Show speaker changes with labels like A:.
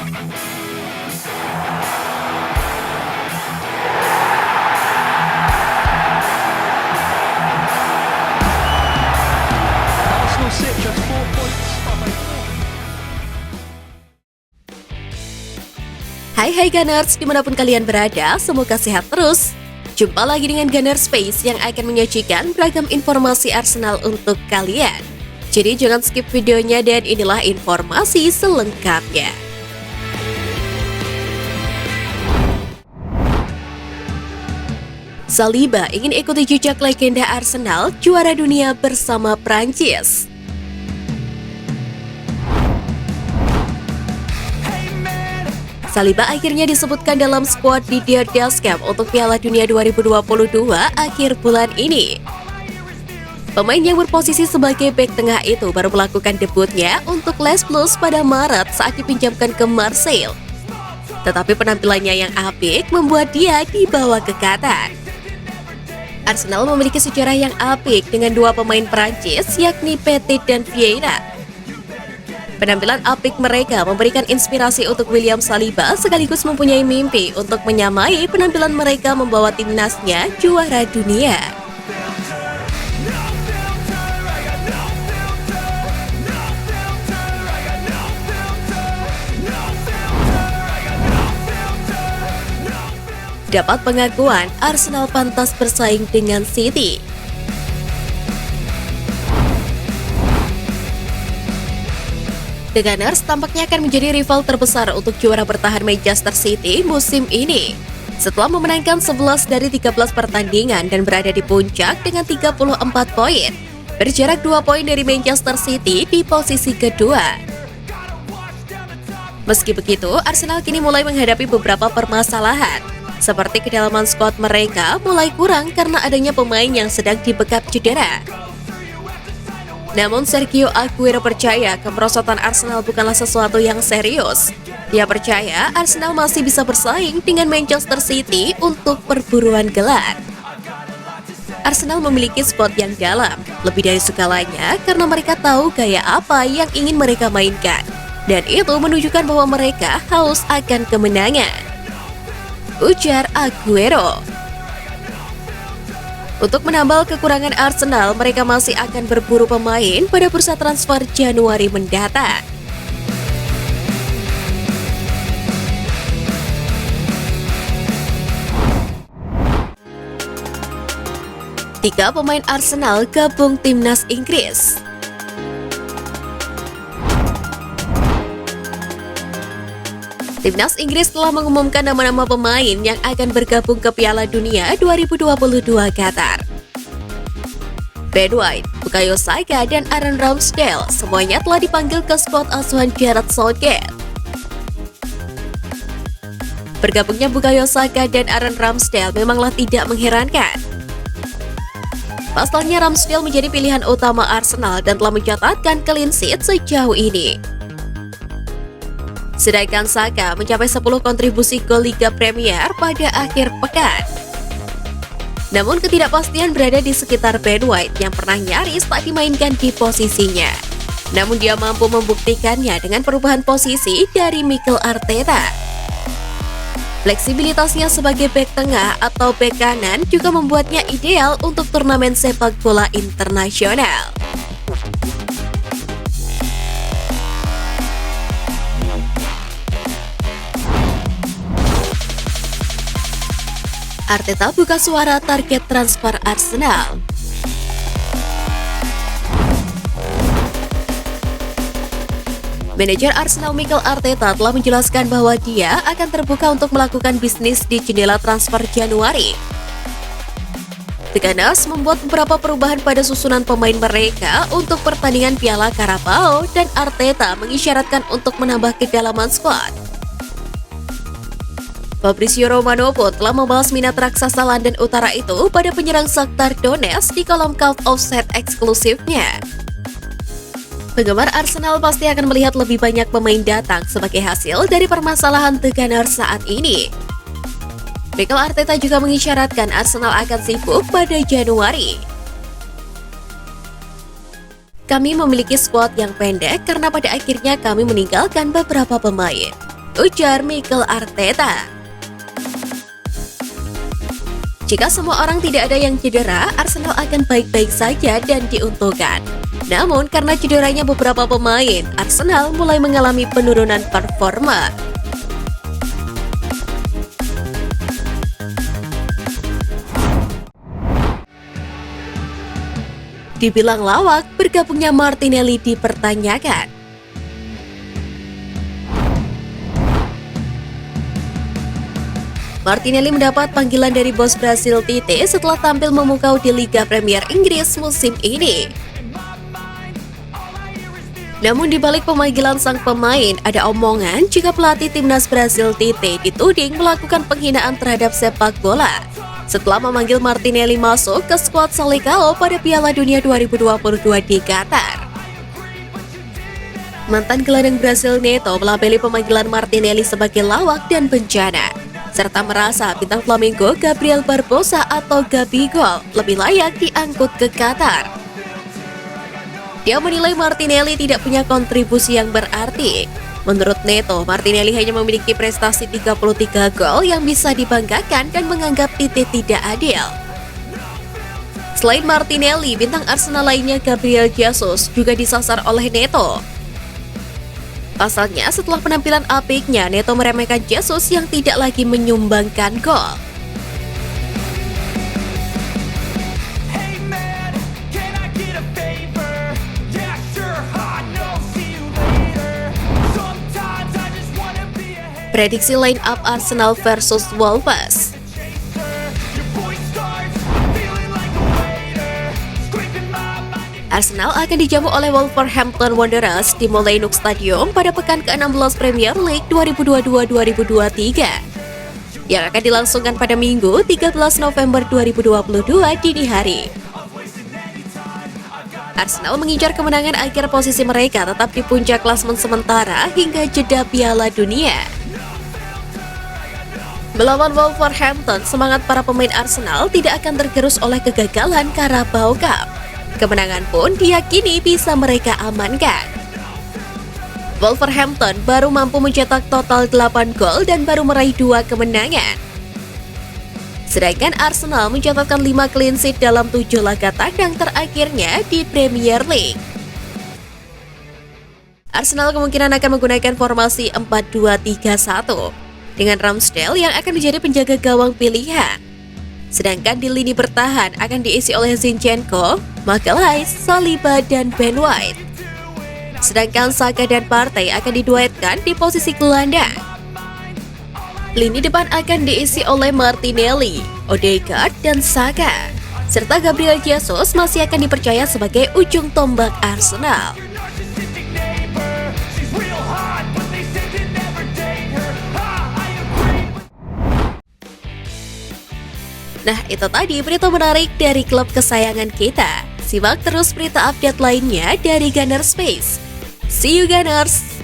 A: Arsenal sit just 4 points behind.
B: Hai Gunners, dimanapun kalian berada, semoga sehat terus. Jumpa lagi dengan Gunner Space yang akan menyajikan beragam informasi Arsenal untuk kalian. Jadi jangan skip videonya dan inilah informasi selengkapnya. Saliba ingin ikuti jejak legenda Arsenal juara dunia bersama Prancis. Saliba akhirnya disebutkan dalam skuad Didier Deschamps untuk Piala Dunia 2022 akhir bulan ini. Pemain yang berposisi sebagai bek tengah itu baru melakukan debutnya untuk Les Blues pada Maret saat dipinjamkan ke Marseille. Tetapi penampilannya yang apik membuat dia dibawa ke Qatar. Arsenal memiliki sejarah yang apik dengan dua pemain Prancis yakni Petit dan Vieira. Penampilan apik mereka memberikan inspirasi untuk William Saliba sekaligus mempunyai mimpi untuk menyamai penampilan mereka membawa timnasnya juara dunia. Dapat pengakuan, Arsenal pantas bersaing dengan City. The Gunners tampaknya akan menjadi rival terbesar untuk juara bertahan Manchester City musim ini. Setelah memenangkan 11 dari 13 pertandingan dan berada di puncak dengan 34 poin, berjarak 2 poin dari Manchester City di posisi kedua. Meski begitu, Arsenal kini mulai menghadapi beberapa permasalahan, seperti kedalaman skuad mereka mulai kurang karena adanya pemain yang sedang dibekap cedera. Namun Sergio Aguero percaya kemerosotan Arsenal bukanlah sesuatu yang serius. Dia percaya Arsenal masih bisa bersaing dengan Manchester City untuk perburuan gelar. Arsenal memiliki skuad yang dalam, lebih dari segalanya karena mereka tahu gaya apa yang ingin mereka mainkan. Dan itu menunjukkan bahwa mereka haus akan kemenangan, ujar Aguero. Untuk menambal kekurangan Arsenal, mereka masih akan berburu pemain pada bursa transfer Januari mendatang. Tiga pemain Arsenal gabung timnas Inggris. Timnas Inggris telah mengumumkan nama-nama pemain yang akan bergabung ke Piala Dunia 2022 Qatar. Ben White, Bukayo Saka, dan Aaron Ramsdale semuanya telah dipanggil ke skuad asuhan Gareth Southgate. Bergabungnya Bukayo Saka dan Aaron Ramsdale memanglah tidak mengherankan. Pasalnya Ramsdale menjadi pilihan utama Arsenal dan telah mencatatkan clean sheet sejauh ini. Sedangkan Saka mencapai 10 kontribusi gol Liga Premier pada akhir pekan. Namun ketidakpastian berada di sekitar Ben White yang pernah nyaris tak dimainkan di posisinya. Namun dia mampu membuktikannya dengan perubahan posisi dari Mikel Arteta. Fleksibilitasnya sebagai bek tengah atau bek kanan juga membuatnya ideal untuk turnamen sepak bola internasional. Arteta buka suara target transfer Arsenal. Manajer Arsenal Mikel Arteta telah menjelaskan bahwa dia akan terbuka untuk melakukan bisnis di jendela transfer Januari. The Gunners membuat beberapa perubahan pada susunan pemain mereka untuk pertandingan Piala Carabao dan Arteta mengisyaratkan untuk menambah kedalaman skuad. Fabrizio Romano pun telah membalas minat raksasa London Utara itu pada penyerang Shakhtar Donetsk di kolom Cult of Set eksklusifnya. Penggemar Arsenal pasti akan melihat lebih banyak pemain datang sebagai hasil dari permasalahan The Gunners saat ini. Mikel Arteta juga mengisyaratkan Arsenal akan sibuk pada Januari. Kami memiliki skuad yang pendek karena pada akhirnya kami meninggalkan beberapa pemain. ujar Mikel Arteta. Jika semua orang tidak ada yang cedera, Arsenal akan baik-baik saja dan diuntungkan. Namun karena cederanya beberapa pemain, Arsenal mulai mengalami penurunan performa. Dibilang lawak, bergabungnya Martinelli dipertanyakan. Martinelli mendapat panggilan dari bos Brasil Tite setelah tampil memukau di Liga Premier Inggris musim ini. Namun di balik pemanggilan sang pemain, ada omongan jika pelatih timnas Brasil Tite dituding melakukan penghinaan terhadap sepak bola setelah memanggil Martinelli masuk ke skuad Selecao pada Piala Dunia 2022 di Qatar. Mantan gelandang Brasil Neto melabeli pemanggilan Martinelli sebagai lawak dan bencana, serta merasa bintang Flamengo Gabriel Barbosa atau Gabigol lebih layak diangkut ke Qatar. Dia menilai Martinelli tidak punya kontribusi yang berarti. Menurut Neto, Martinelli hanya memiliki prestasi 33 gol yang bisa dibanggakan dan menganggap Tite tidak adil. Selain Martinelli, bintang Arsenal lainnya Gabriel Jesus juga disasar oleh Neto. Pasalnya, setelah penampilan apiknya, Neto meremehkan Jesus yang tidak lagi menyumbangkan gol. Prediksi line up Arsenal versus Wolves. Arsenal akan dijamu oleh Wolverhampton Wanderers di Molineux Stadium pada pekan ke-16 Premier League 2022-2023 yang akan dilangsungkan pada Minggu 13 November 2022 dini hari. Arsenal mengincar kemenangan agar posisi mereka tetap di puncak klasemen sementara hingga jeda Piala Dunia. Melawan Wolverhampton, semangat para pemain Arsenal tidak akan tergerus oleh kegagalan Carabao Cup. Kemenangan pun diyakini bisa mereka amankan. Wolverhampton baru mampu mencetak total 8 gol dan baru meraih 2 kemenangan. Sedangkan Arsenal mencatatkan 5 clean sheet dalam 7 laga tandang terakhirnya di Premier League. Arsenal kemungkinan akan menggunakan formasi 4-2-3-1 dengan Ramsdale yang akan menjadi penjaga gawang pilihan. Sedangkan di lini bertahan akan diisi oleh Zinchenko, Magalhaes, Saliba, dan Ben White. Sedangkan Saka dan Partey akan diduetkan di posisi gelandang. Lini depan akan diisi oleh Martinelli, Odegaard, dan Saka. Serta Gabriel Jesus masih akan dipercaya sebagai ujung tombak Arsenal. Nah, itu tadi berita menarik dari klub kesayangan kita. Simak terus berita update lainnya dari Gunners Space. See you Gunners!